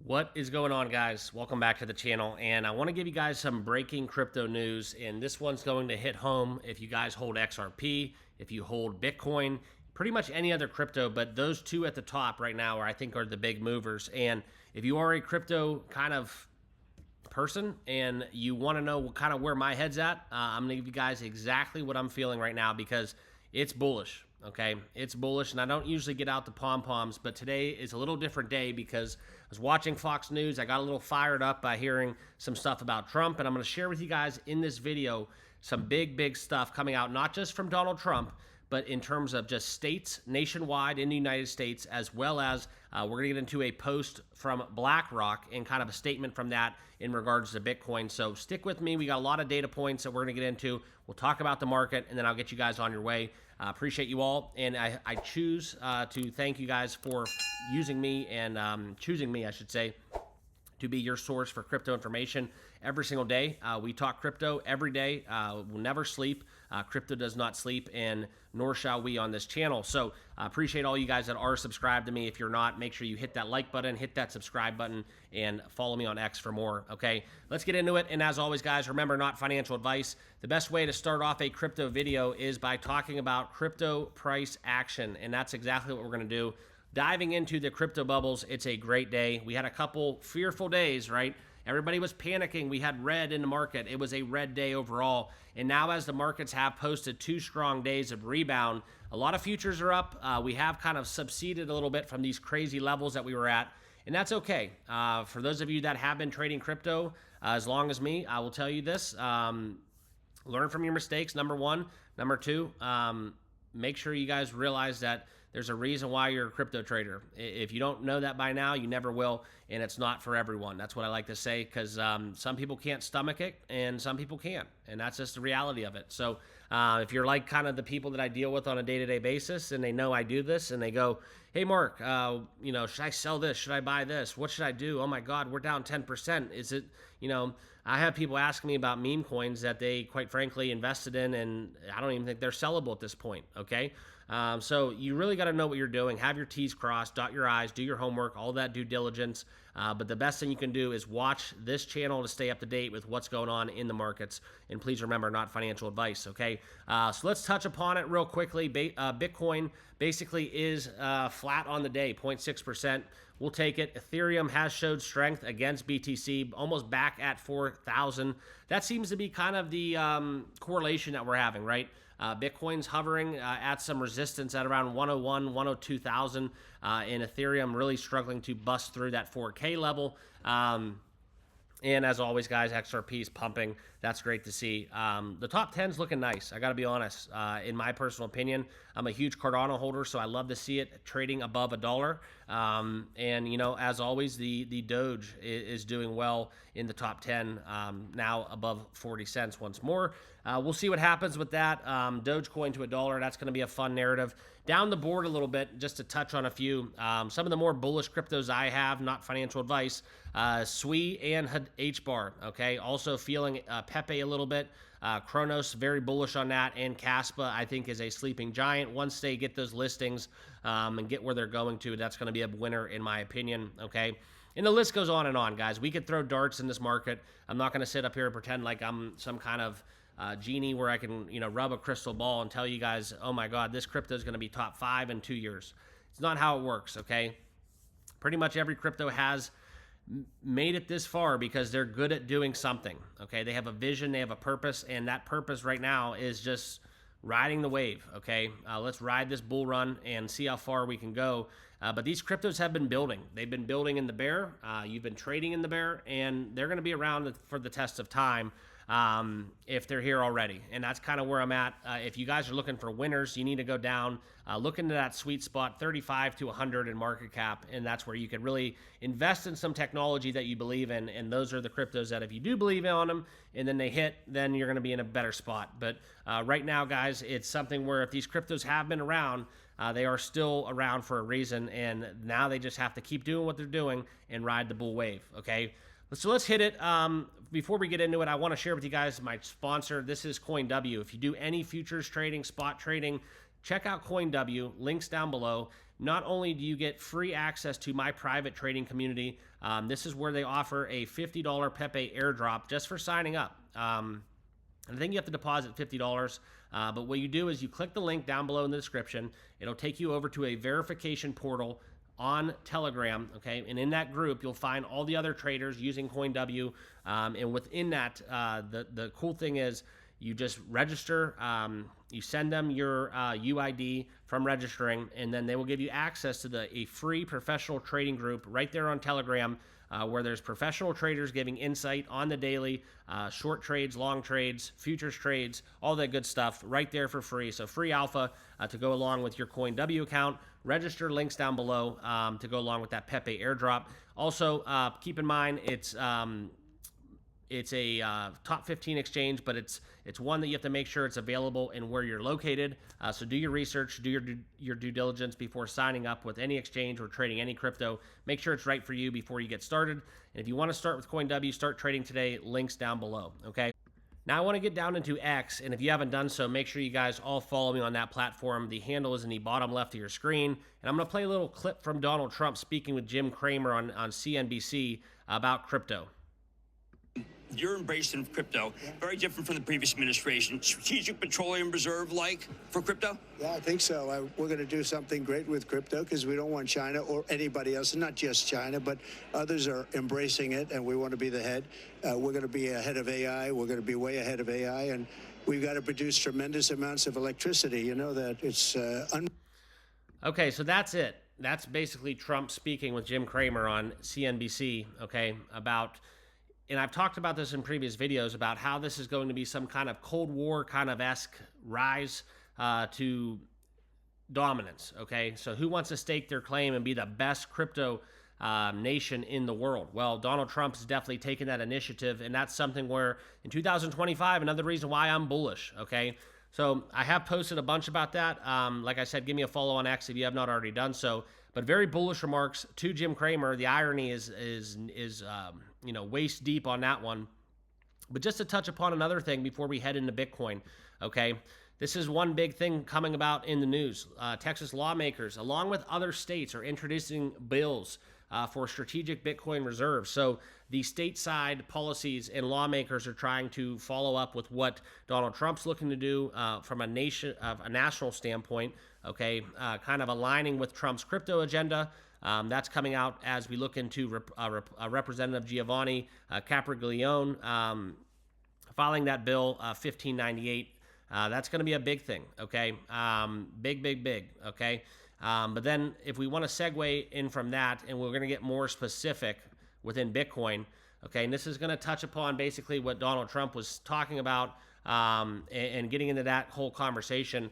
What is going on, guys? Welcome back to the channel, and I want to give you guys some breaking crypto news, and this one's going to hit home if you guys hold XRP, if you hold Bitcoin, pretty much any other crypto, but those two at the top right now I think are the big movers. And if you are a crypto kind of person and you want to know kind of where my head's at, I'm going to give you guys exactly what I'm feeling right now because it's bullish. Okay, it's bullish, and I don't usually get out the pom-poms, but today is a little different day because I was watching Fox News. I got a little fired up by hearing some stuff about Trump, and I'm going to share with you guys in this video some big stuff coming out, not just from Donald Trump, but in terms of just states nationwide in the United States, as well as we're going to get into a post from BlackRock and kind of a statement from that in regards to Bitcoin. So stick with me. We got a lot of data points that we're going to get into. We'll talk about the market, and then I'll get you guys on your way. Appreciate you all, and I choose to thank you guys for using me and choosing me, I should say, to be your source for crypto information every single day. We talk crypto every day. We'll never sleep. Crypto does not sleep, and nor shall we on this channel. So I appreciate all you guys that are subscribed to me. If you're not, make sure you hit that like button, hit that subscribe button, and follow me on X for more, okay? Let's get into it, and as always, guys, remember, not financial advice. The best way to start off a crypto video is by talking about crypto price action, and that's exactly what we're going to do. Diving into the crypto bubbles, it's a great day. We had a couple fearful days, right? Everybody was panicking. We had red in the market. It was a red day overall. And now as the markets have posted 2 strong days of rebound, a lot of futures are up. We have kind of subsided a little bit from these crazy levels that we were at. And that's okay. For those of you that have been trading crypto as long as me, I will tell you this. Learn from your mistakes, number one. Number two, make sure you guys realize that there's a reason why you're a crypto trader. If you don't know that by now, you never will, and it's not for everyone. That's what I like to say, because some people can't stomach it, and some people can, and that's just the reality of it. So if you're like kind of the people that I deal with on a day-to-day basis, and they know I do this, and they go, hey, Mark, should I sell this? Should I buy this? What should I do? Oh, my God, we're down 10%. Is it, I have people asking me about meme coins that they, quite frankly, invested in, and I don't even think they're sellable at this point, okay? So you really got to know what you're doing. Have your T's crossed, dot your I's, do your homework, all that due diligence. But the best thing you can do is watch this channel to stay up to date with what's going on in the markets. And please remember, not financial advice, okay? So let's touch upon it real quickly. Bitcoin basically is flat on the day, 0.6%. We'll take it. Ethereum has showed strength against BTC, almost back at 4,000. That seems to be kind of the correlation that we're having, right? Bitcoin's hovering at some resistance at around 101, 102,000, and Ethereum really struggling to bust through that 4K level. And as always, guys, XRP is pumping. That's great to see. The top 10's looking nice. I got to be honest. In my personal opinion, I'm a huge Cardano holder, so I love to see it trading above $1. And, as always, the Doge is doing well in the top 10, now above 40 cents once more. We'll see what happens with that. Dogecoin to $1, that's going to be a fun narrative. Down the board a little bit, just to touch on a few. Some of the more bullish cryptos I have, not financial advice, SWI and HBAR, okay? Also feeling Pepe a little bit. Kronos, very bullish on that, and Caspa, I think, is a sleeping giant. Once they get those listings and get where they're going to, that's going to be a winner, in my opinion, okay? And the list goes on and on, guys. We could throw darts in this market. I'm not going to sit up here and pretend like I'm some kind of genie where I can, rub a crystal ball and tell you guys, oh my God, this crypto is going to be top 5 in 2 years. It's not how it works, okay? Pretty much every crypto has made it this far because they're good at doing something, okay? They have a vision, they have a purpose, and that purpose right now is just riding the wave, okay? Let's ride this bull run and see how far we can go. But these cryptos have been building. They've been building in the bear. You've been trading in the bear, and they're going to be around for the test of time if they're here already. And that's kind of where I'm at. If you guys are looking for winners, you need to go down, look into that sweet spot, 35 to 100 in market cap, and that's where you can really invest in some technology that you believe in, and those are the cryptos that if you do believe on them and then they hit, then you're going to be in a better spot. But right now, guys, it's something where if these cryptos have been around, they are still around for a reason, and now they just have to keep doing what they're doing and ride the bull wave, okay? So let's hit it. Before we get into it, I want to share with you guys my sponsor. This is CoinW. If you do any futures trading, spot trading, check out CoinW. Links down below. not only do you get free access to my private trading community, this is where they offer a $50 Pepe airdrop just for signing up. I think you have to deposit $50, but what you do is you click the link down below in the description. It'll take you over to a verification portal on Telegram, okay? And in that group, you'll find all the other traders using CoinW, and within that, the cool thing is you just register, you send them your UID from registering, and then they will give you access to a free professional trading group right there on Telegram, where there's professional traders giving insight on the daily, short trades, long trades, futures trades, all that good stuff right there for free. So free alpha to go along with your CoinW account. Register, links down below to go along with that Pepe airdrop. Also, keep in mind it's a top 15 exchange, but it's one that you have to make sure it's available and where you're located. So do your research, do your due diligence before signing up with any exchange or trading any crypto. Make sure it's right for you before you get started. And if you want to start with CoinW, start trading today. Links down below, okay? Now I want to get down into X, and if you haven't done so, make sure you guys all follow me on that platform. The handle is in the bottom left of your screen, and I'm going to play a little clip from Donald Trump speaking with Jim Cramer on CNBC about crypto. You're embracing crypto, very different from the previous administration. Strategic Petroleum Reserve like for crypto? Yeah, I think so. We're going to do something great with crypto because we don't want China or anybody else, not just China, but others are embracing it, and we want to be the head. We're going to be ahead of AI. We're going to be way ahead of AI, and we've got to produce tremendous amounts of electricity. You know that it's Okay, so that's it. That's basically Trump speaking with Jim Cramer on CNBC, okay, about... And I've talked about this in previous videos about how this is going to be some kind of Cold War kind of esque rise to dominance, okay? So who wants to stake their claim and be the best crypto nation in the world? Well, Donald Trump has definitely taken that initiative, and that's something where in 2025, another reason why I'm bullish, okay? So I have posted a bunch about that. Like I said, give me a follow on X if you have not already done so. But very bullish remarks to Jim Cramer. The irony is waist deep on that one. But just to touch upon another thing before we head into Bitcoin, okay? This is one big thing coming about in the news. Texas lawmakers, along with other states, are introducing bills for strategic Bitcoin reserves. So the stateside policies and lawmakers are trying to follow up with what Donald Trump's looking to do from a national standpoint, okay, kind of aligning with Trump's crypto agenda. That's coming out as we look into Representative Giovanni Capriglione filing that bill 1598. That's going to be a big thing, okay? Big, okay? But then if we want to segue in from that, and we're going to get more specific within Bitcoin, okay, and this is going to touch upon basically what Donald Trump was talking about and getting into that whole conversation.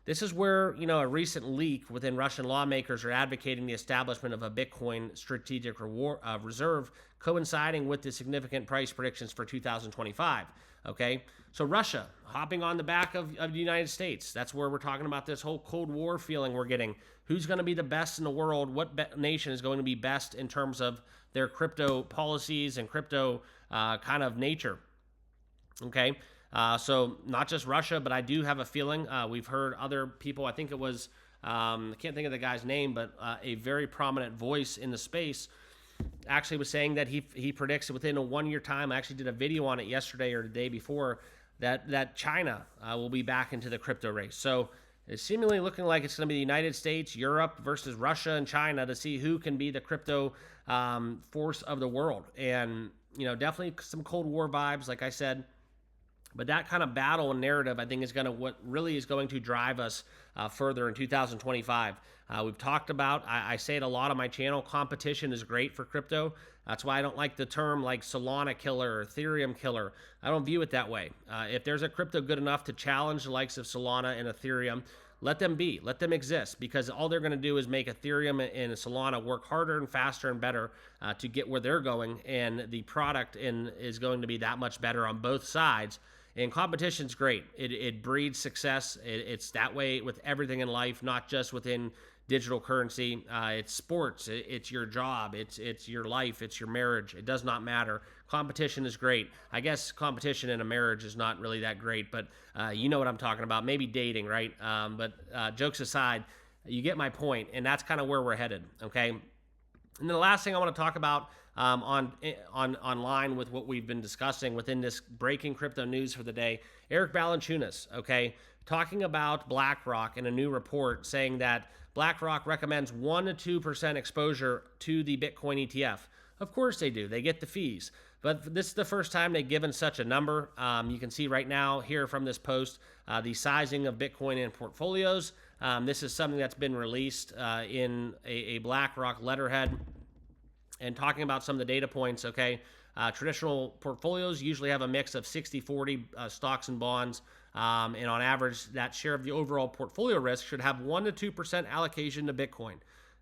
This is where, a recent leak within Russian lawmakers are advocating the establishment of a Bitcoin strategic reserve coinciding with the significant price predictions for 2025, okay? So Russia hopping on the back of the United States. That's where we're talking about this whole Cold War feeling we're getting. Who's going to be the best in the world? What nation is going to be best in terms of their crypto policies and crypto kind of nature, okay? So not just Russia, but I do have a feeling we've heard other people. I think it was, I can't think of the guy's name, but a very prominent voice in the space actually was saying that he predicts within a 1 year time. I actually did a video on it yesterday or the day before that China will be back into the crypto race. So it's seemingly looking like it's going to be the United States, Europe versus Russia and China to see who can be the crypto force of the world. And, definitely some Cold War vibes, like I said. But that kind of battle and narrative, I think, is what really is going to drive us further in 2025. We've talked about, I say it a lot on my channel, competition is great for crypto. That's why I don't like the term like Solana killer or Ethereum killer. I don't view it that way. If there's a crypto good enough to challenge the likes of Solana and Ethereum, let them be, let them exist, because all they're going to do is make Ethereum and Solana work harder and faster and better to get where they're going, and the product is going to be that much better on both sides. And competition's great. It breeds success. It's that way with everything in life, not just within digital currency. It's sports. It's your job. It's your life. It's your marriage. It does not matter. Competition is great. I guess competition in a marriage is not really that great, but you know what I'm talking about. Maybe dating, right? But jokes aside, You get my point, and that's kind of where we're headed, okay? And then the last thing I want to talk about online with what we've been discussing within this breaking crypto news for the day, Eric VALUATIONS, okay, talking about BlackRock in a new report saying that BlackRock recommends 1 to 2% exposure to the Bitcoin ETF. Of course they do. They get the fees. But this is the first time they've given such a number. You can see right now here from this post the sizing of Bitcoin in portfolios. This is something that's been released in a BlackRock letterhead. And talking about some of the data points, okay, traditional portfolios usually have a mix of 60-40 stocks and bonds. And on average, that share of the overall portfolio risk should have 1 to 2% allocation to Bitcoin.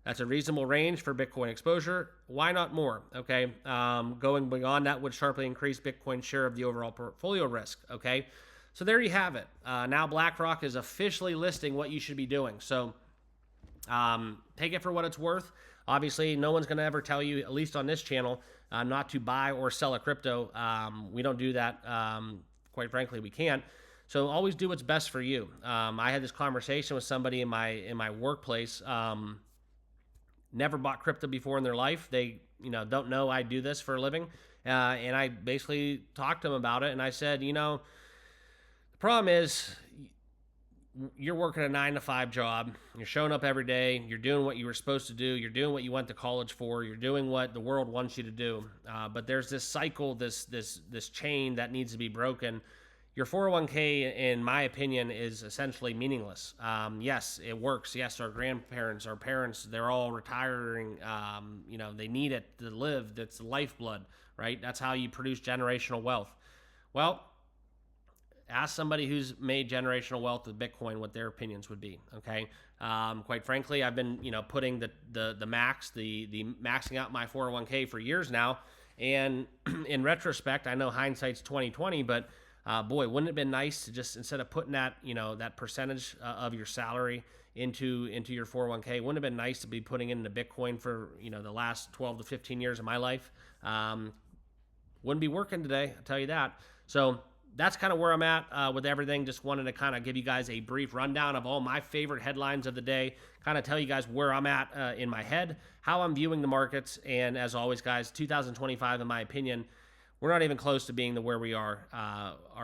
That's a reasonable range for Bitcoin exposure. Why not more? Okay, going beyond that would sharply increase Bitcoin's share of the overall portfolio risk. Okay, so there you have it. Now BlackRock is officially listing what you should be doing. So take it for what it's worth. Obviously, no one's going to ever tell you, at least on this channel, not to buy or sell a crypto. We don't do that. Quite frankly, we can't. So always do what's best for you. I had this conversation with somebody in my workplace. Never bought crypto before in their life. They, don't know I do this for a living. And I basically talked to them about it. And I said, the problem is you're working a 9-to-5 job. You're showing up every day. You're doing what you were supposed to do. You're doing what you went to college for. You're doing what the world wants you to do. But there's this cycle, this chain that needs to be broken. Your 401k, in my opinion, is essentially meaningless. Yes, it works. Yes, our grandparents, our parents, they're all retiring. They need it to live. That's the lifeblood, right? That's how you produce generational wealth. Well, ask somebody who's made generational wealth with Bitcoin what their opinions would be, okay? Quite frankly, I've been, putting the maxing out my 401k for years now. And in retrospect, I know hindsight's 2020, but boy, wouldn't it have been nice to just, instead of putting that, that percentage of your salary into your 401k, wouldn't it have been nice to be putting it into Bitcoin for, the last 12 to 15 years of my life? Wouldn't be working today, I'll tell you that. So that's kind of where I'm at with everything. Just wanted to kind of give you guys a brief rundown of all my favorite headlines of the day, kind of tell you guys where I'm at in my head, how I'm viewing the markets. And as always, guys, 2025, in my opinion, we're not even close to being where we are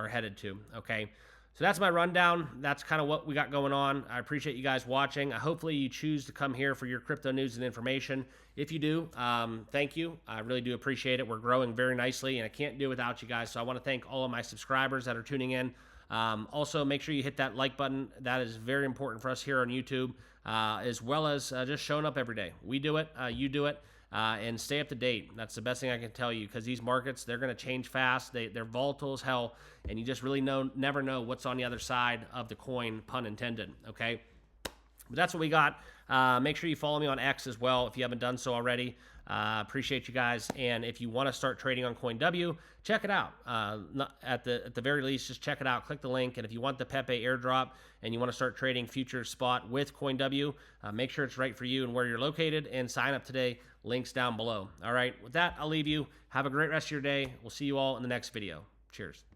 headed to, okay? So that's my rundown. That's kind of what we got going on. I appreciate you guys watching. Hopefully you choose to come here for your crypto news and information. If you do, thank you. I really do appreciate it. We're growing very nicely, and I can't do it without you guys. So I want to thank all of my subscribers that are tuning in. Also, make sure you hit that like button. That is very important for us here on YouTube, as well as just showing up every day. We do it. You do it. And stay up to date. That's the best thing I can tell you, because these markets, they're going to change fast. They're volatile as hell, and you just really never know what's on the other side of the coin, pun intended, okay? But that's what we got. Make sure you follow me on X as well if you haven't done so already. Appreciate you guys. And if you want to start trading on CoinW, check it out. At the very least, just check it out. Click the link. And if you want the Pepe airdrop and you want to start trading futures spot with CoinW, make sure it's right for you and where you're located, and sign up today. Links down below. All right. With that, I'll leave you. Have a great rest of your day. We'll see you all in the next video. Cheers.